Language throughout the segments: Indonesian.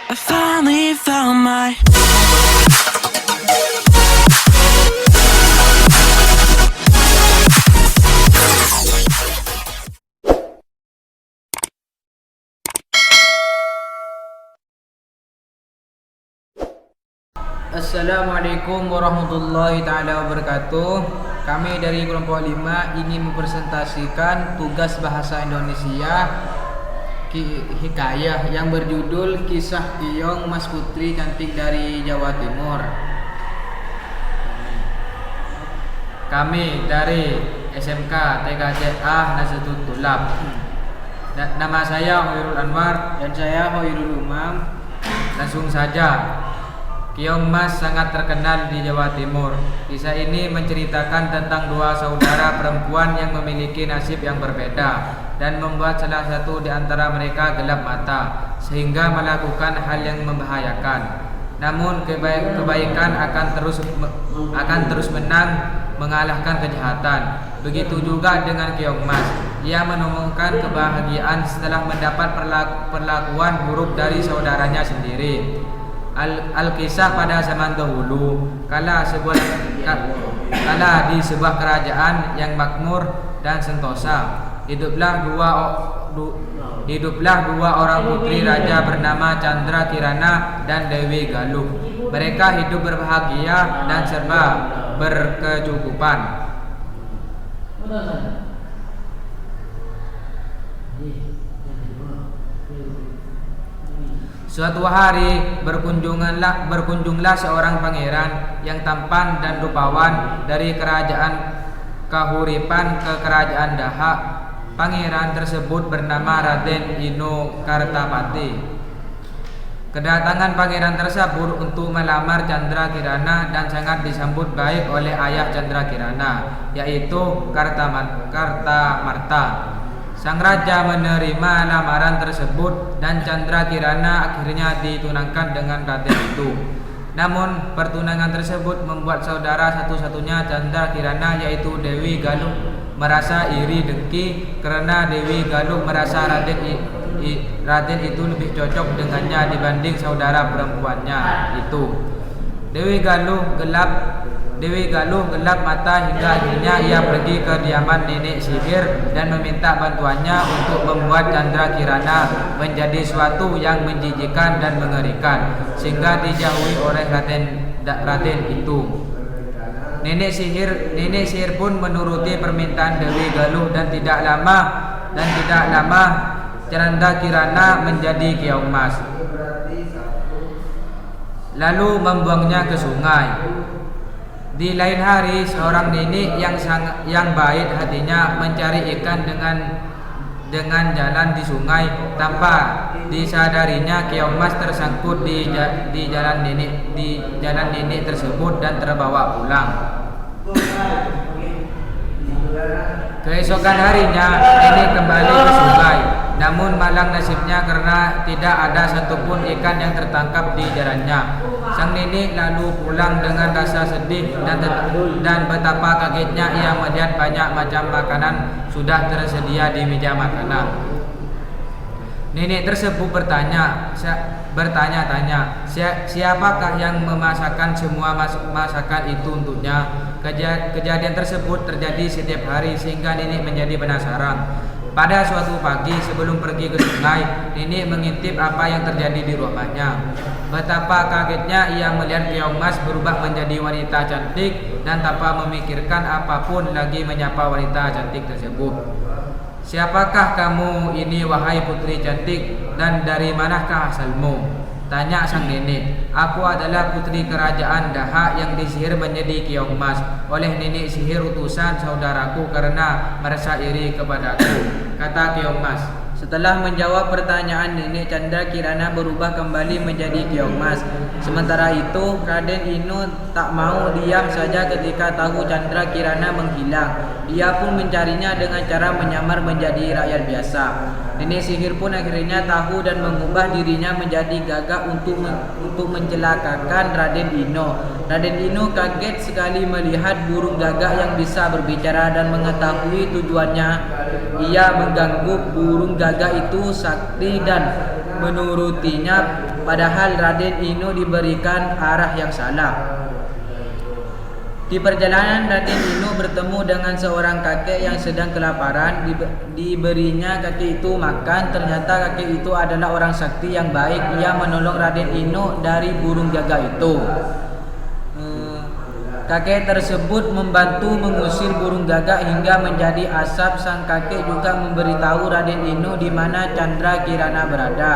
I finally found my Assalamualaikum warahmatullahi ta'ala wabarakatuh. Kami dari kelompok 5 ingin mempresentasikan tugas bahasa Indonesia hikayah yang berjudul Kisah Keong Mas Putri Cantik dari Jawa Timur. Kami dari SMK TKZA Nazatul Tulab. Nama saya Hoirul Anwar dan saya Hoirul Umam. Langsung saja. Keong Mas sangat terkenal di Jawa Timur. Kisah ini menceritakan tentang dua saudara perempuan yang memiliki nasib yang berbeda dan membuat salah satu di antara mereka gelap mata sehingga melakukan hal yang membahayakan. Namun kebaikan akan terus menang mengalahkan kejahatan. Begitu juga dengan Keong Mas. Ia menemukan kebahagiaan setelah mendapat perlakuan buruk dari saudaranya sendiri. Al-kisah pada zaman dahulu kala di sebuah kerajaan yang makmur dan sentosa hiduplah dua orang putri raja bernama Chandra Kirana dan Dewi Galuh. Mereka hidup berbahagia dan serba berkecukupan. Suatu hari berkunjunglah seorang pangeran yang tampan dan rupawan dari kerajaan Kahuripan ke kerajaan Dahak. Pangeran tersebut bernama Raden Ino Kartapati. Kedatangan pangeran tersebut untuk melamar Chandra Kirana dan sangat disambut baik oleh ayah Chandra Kirana, yaitu Kartamarta. Sang raja menerima lamaran tersebut dan Chandra Kirana akhirnya ditunangkan dengan Raden itu. Namun pertunangan tersebut membuat saudara satu-satunya Chandra Kirana, yaitu Dewi Galuh, merasa iri dengki karena Dewi Galuh merasa Raden itu lebih cocok dengannya dibanding saudara perempuannya itu. Dewi Galuh gelap mata hingga akhirnya ia pergi ke kediaman nenek sihir dan meminta bantuannya untuk membuat Chandra Kirana menjadi suatu yang menjijikan dan mengerikan sehingga dijauhi oleh Raden itu. Nenek sihir pun menuruti permintaan Dewi Galuh dan tidak lama Chandra Kirana menjadi Keong Mas, lalu membuangnya ke sungai. Di lain hari, seorang nenek yang baik hatinya mencari ikan dengan jalan di sungai. Tanpa disadarinya, Keong Mas tersangkut di jalan nenek tersebut dan terbawa pulang. Keesokan harinya, nenek kembali ke sungai. Namun malang nasibnya karena tidak ada satupun ikan yang tertangkap di jalannya. Sang nenek lalu pulang dengan rasa sedih dan betapa kagetnya ia melihat banyak macam makanan sudah tersedia di meja makanan. Nenek tersebut bertanya-tanya, siapakah yang memasakkan semua masakan itu untuknya? Kejadian tersebut terjadi setiap hari sehingga nenek menjadi penasaran. Pada suatu pagi sebelum pergi ke sungai, nenek mengintip apa yang terjadi di rumahnya. Betapa kagetnya ia melihat Keong Mas berubah menjadi wanita cantik dan tanpa memikirkan apapun lagi menyapa wanita cantik tersebut. "Siapakah kamu ini, wahai putri cantik, dan dari manakah asalmu?" tanya sang nenek. "Aku adalah putri kerajaan Dahak yang disihir menjadi Keong Mas oleh nenek sihir utusan saudaraku karena merasa iri kepadaku," kata Keong Mas. Setelah menjawab pertanyaan nenek, Chandra Kirana berubah kembali menjadi Keong Mas. Sementara itu, Raden Ino tak mau diam saja ketika tahu Chandra Kirana menghilang. Dia pun mencarinya dengan cara menyamar menjadi rakyat biasa. Nenek sihir pun akhirnya tahu dan mengubah dirinya menjadi gagak untuk mencelakakan Raden Ino. Raden Ino kaget sekali melihat burung gagak yang bisa berbicara dan mengetahui tujuannya. Ia mengganggu burung gagak itu sakti dan menurutinya, padahal Raden Ino diberikan arah yang salah. Di perjalanan, Raden Ino bertemu dengan seorang kakek yang sedang kelaparan. Diberinya kakek itu makan. Ternyata kakek itu adalah orang sakti yang baik. Ia menolong Raden Ino dari burung gagak itu. Kakek tersebut membantu mengusir burung gagak hingga menjadi asap. Sang kakek juga memberitahu Raden Ino di mana Chandra Kirana berada.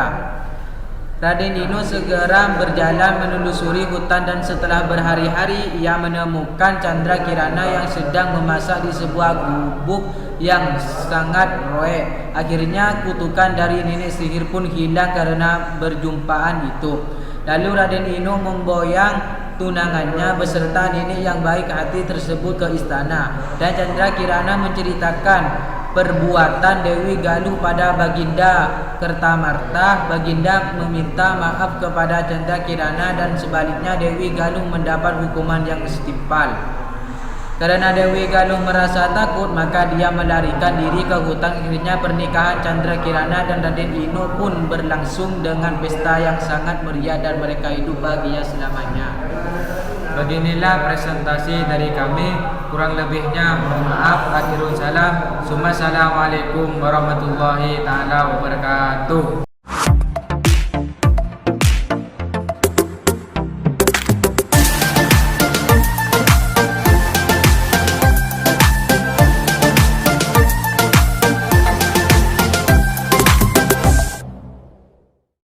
Raden Ino segera berjalan menelusuri hutan dan setelah berhari-hari ia menemukan Chandra Kirana yang sedang memasak di sebuah gubuk yang sangat roek. Akhirnya kutukan dari nenek sihir pun hilang karena berjumpaan itu. Lalu Raden Ino memboyang tunangannya beserta nenek yang baik hati tersebut ke istana, dan Chandra Kirana menceritakan perbuatan Dewi Galuh pada Baginda Kertamarta. Baginda meminta maaf kepada Chandra Kirana dan sebaliknya Dewi Galuh mendapat hukuman yang setimpal. Karena Dewi Galuh merasa takut, maka dia melarikan diri ke hutan. Akhirnya pernikahan Chandra Kirana dan Raden Ino pun berlangsung dengan pesta yang sangat meriah dan mereka hidup bahagia selamanya. Beginilah presentasi dari kami. Kurang lebihnya mohon maaf. Akhirul salam. Assalamualaikum warahmatullahi taala wabarakatuh.